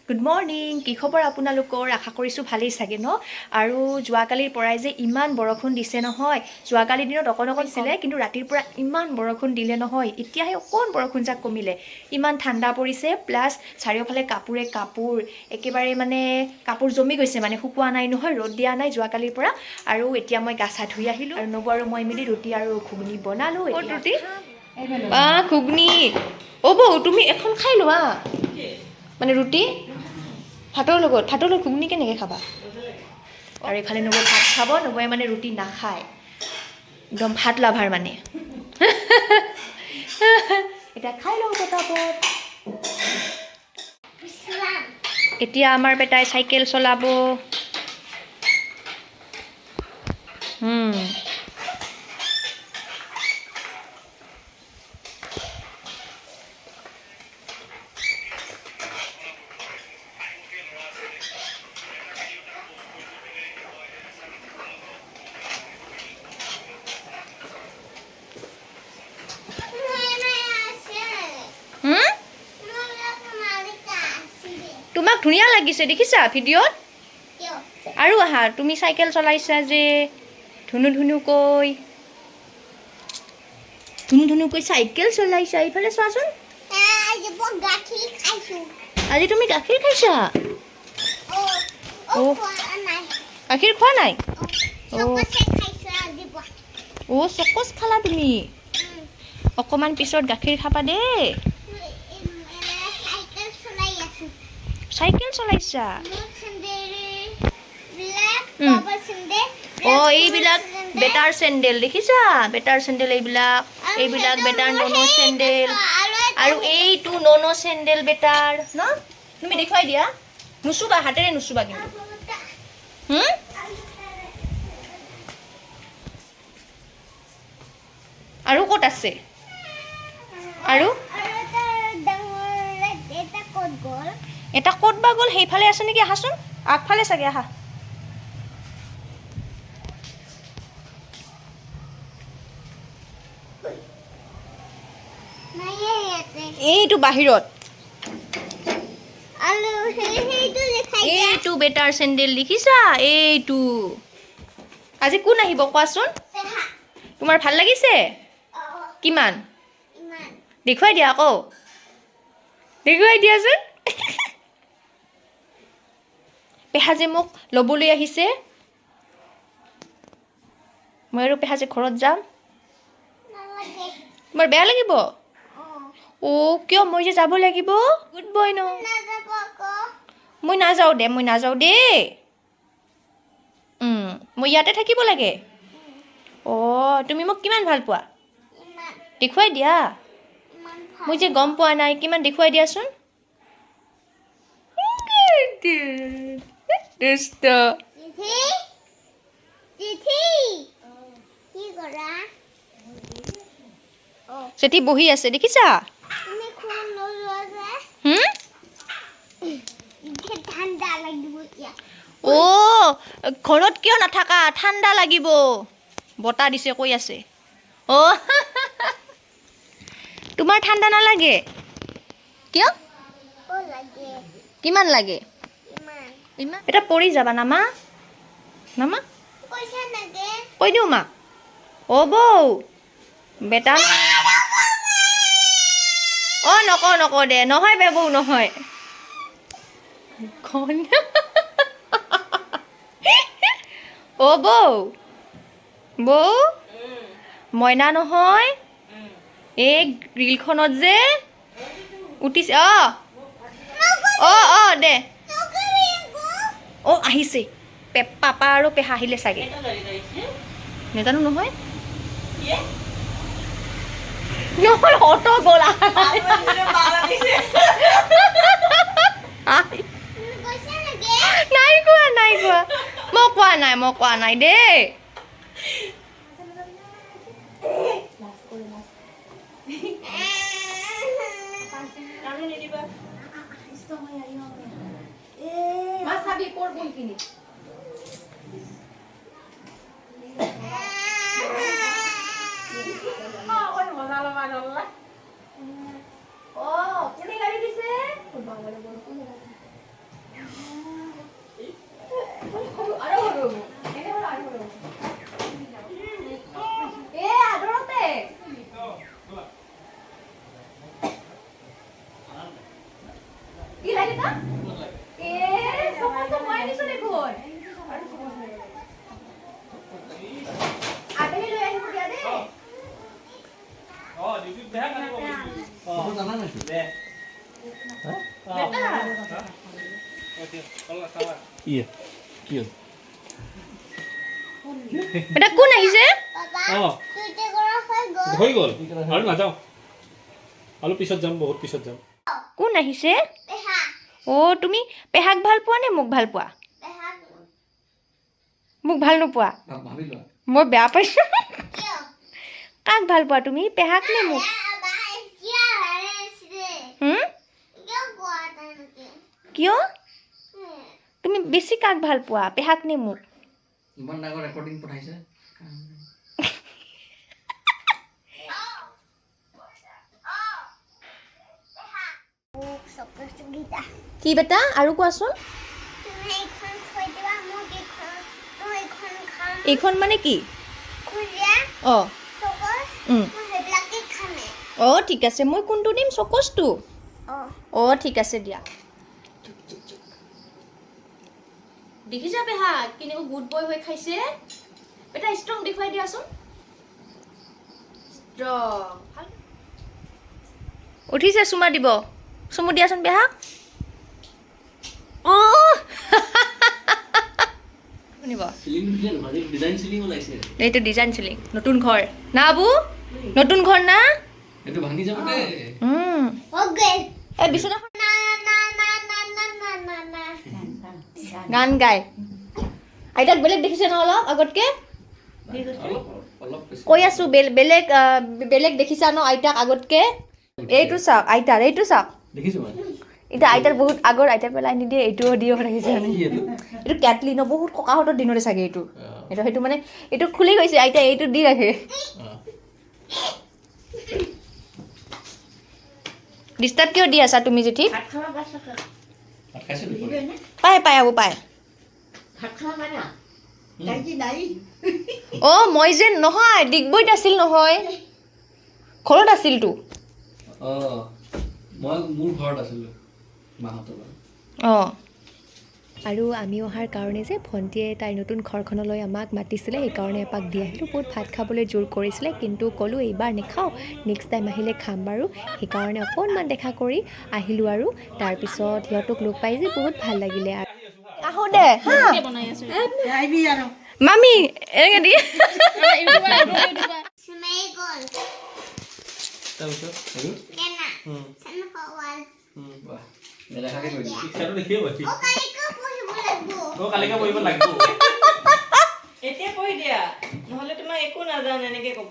good morning কি খবৰ আপোনালোকৰ আশা কৰিছোঁ ভালেই চাগে ন আৰু যোৱাকালিৰ পৰাই যে ইমান বৰষুণ দিছে নহয় যোৱাকালিৰ দিনত অকণ দিছিলে কিন্তু ৰাতিৰ পৰা ইমান বৰষুণ দিলে নহয় এতিয়াহে অকণ বৰষুণ যাক কমিলে ইমান ঠাণ্ডা পৰিছে প্লাছ চাৰিওফালে কাপোৰ একেবাৰে মানে কাপোৰ জমি গৈছে মানে শুকোৱা নাই নহয় ৰ'দ দিয়া নাই যোৱাকালিৰ পৰা আৰু এতিয়া মই গা চা ধুই আহিলোঁ আৰু নবৌ আৰু মই মিলি ৰুটি আৰু ঘুগুনি বনালোঁ ৰুটি ঘুগুনি অ' বৌ তুমি এখন খাই লোৱা মানে ৰুটি ভাতৰ লগত ঘুগুনি কেনেকৈ খাবা আৰু এইফালে নবৌ ভাত খাব নবৌয়ে মানে ৰুটি নাখায় একদম ভাত লাভাৰ মানে এতিয়া খাই লওঁ পটাপট এতিয়া আমাৰ বেটাই চাইকেল চলাব তোমাক ধুনীয়া লাগিছে দেখিছা ভিডিঅ'ত আৰু আহা তুমি চাইকেল চলাইছা যে ধুনুকৈ চাইকেল চলাইছা এইফালে চোৱাচোন আজি তুমি গাখীৰ খাইছা গাখীৰ খোৱা নাই অ' চকচ খালা তুমি অকণমান পিছত গাখীৰ খাবা দেই চাইকেল চলাইছা অ' এইবিলাক বেটাৰ চেণ্ডেল দেখিছা বেটাৰ চেণ্ডেল এইবিলাক বেটাৰ নন' চেণ্ডেল আৰু এইটো নন' চেণ্ডেল বেটাৰ ন তুমি দেখুৱাই দিয়া নুচুবা হাতেৰে নুচুবা কিন্তু আৰু ক'ত আছে আৰু এটা ক'ত বা গ'ল সেইফালে আছে নেকি আহাচোন আগফালে চাগে আহা এইটো বাহিৰত এইটো বেটাৰ চেণ্ডেল দেখিছা এইটো আজি কোন আহিব কোৱাচোন তোমাৰ ভাল লাগিছে কিমান দেখুৱাই দিয়া আকৌ দেখুৱাই দিয়াচোন পেহা যে মোক ল'বলৈ আহিছে মই আৰু পেহা যে ঘৰত যাম তোমাৰ বেয়া লাগিব অ' কিয় মই যে যাব লাগিব গুড বয় ন মই নাযাওঁ দেই মই ইয়াতে থাকিব লাগে অ' তুমি মোক কিমান ভাল পোৱা দেখুৱাই দিয়া মই যে গম পোৱা নাই কিমান দেখুৱাই দিয়াচোন চেঠি বহি আছে দেখিছা অ' ঘৰত কিয় নাথাকা ঠাণ্ডা লাগিব বতাহ দিছে কৈ আছে অ' তোমাৰ ঠাণ্ডা নালাগে কিয় কিমান লাগে এটা পৰি যাবা নামা কৈ দিওঁ মা অ' বৌ বেটা অ' নকওঁ দে নহয় বে বৌ নহয় অ' বৌ মইনা নহয় এই গ্ৰিলখনত যে উঠিছে অ' দে অ' আহিছে পাপা আৰু পেহা আহিলে চাগে নেজানো নহয় অট গ'ল নাই কোৱা নাই দেই কোনে গাড়ী দিছে এটা চকচটো মই আনিছো দেখোন আবেলি লৈ আহিব দিয়া দেই ডিউটি বেয়া কৰিব জানা নেকি দে কি কি এটা কোন আহিছে হৈ গ'ল আৰু নাযাওঁ আৰু পিছত যাম বহুত পিছত যাম কোন আহিছে অ তুমি পেহাক ভাল পোৱা নে মোক ভাল পোৱা মোক ভাল নোপোৱা মই বেয়া পাইছো কাক ভাল পোৱা তুমি পেহাক নে মোক কিয় তুমি বেছি কাক ভাল পোৱা পেহাক নে মোক ইমান ডাঙৰ ৰেকৰ্ডিং পঠাইছে কি বেটা আৰু কোৱাচোন এইখন মানে কি অ অ ঠিক আছে মই কোনটো দিম চকচটো অ ঠিক আছে দিয়া দেখিছা পেহা কেনেকৈ গুড বয় হৈ খাইছে এটা ষ্ট্ৰং দেখুৱাই দিয়াচোন ষ্ট্ৰং উঠিছে চুমা দিব চুমু দিয়াচোন পেহা অ শুনিব এইটো ডিজাইন চিলিং নতুন ঘৰ না আবু নতুন ঘৰ না এইটো ভাঙি যাব দে এই বিছনাখন গান গায় আইতাক বেলেগ দেখিছে ন অলপ আগতকে কৈ আছো বেলেগ বেলেগ দেখিছা ন আইতাক আগতকে এইটো চাওক আইতাৰ এইটো চাওক দেখিছো মই এতিয়া আইতাৰ বহুত আগৰ আইতাৰ পেলাই নিদিয়ে এইটো দিও ৰাখিছে মানে এইটো কেটলি ন বহুত ককাহঁতৰ দিনৰে চাগে এইটো সেইটো মানে এইটো খুলি গৈছে আইতা এইটো দি ৰাখে ডিষ্টাৰ্ব কিয় দি আছা তুমি জেঠি পায় পায় আবু পায় অ মই যে নহয় ডিগবৈত আছিল নহয় ঘৰত আছিলতো মই মোৰ ঘৰত আছিলোঁ মাহঁতৰ লগত অঁ আৰু আমি অহাৰ কাৰণে যে ভণ্টিয়ে তাইৰ নতুন ঘৰখনলৈ আমাক মাতিছিলে সেইকাৰণে এপাক দি আহিলোঁ বহুত ভাত খাবলৈ জোৰ কৰিছিলে কিন্তু ক'লোঁ এইবাৰ নেখাওঁ নেক্সট টাইম আহিলে খাম বাৰু সেইকাৰণে অকণমান দেখা কৰি আহিলোঁ আৰু তাৰপিছত সিহঁতক লগ পাই যে বহুত ভাল লাগিলে আৰু আহোঁ দে হা মামি এনেকৈ দি এতিয়া কৈ দিয়া নহ'লে তোমাক একো নাজানো এনেকে ক'ব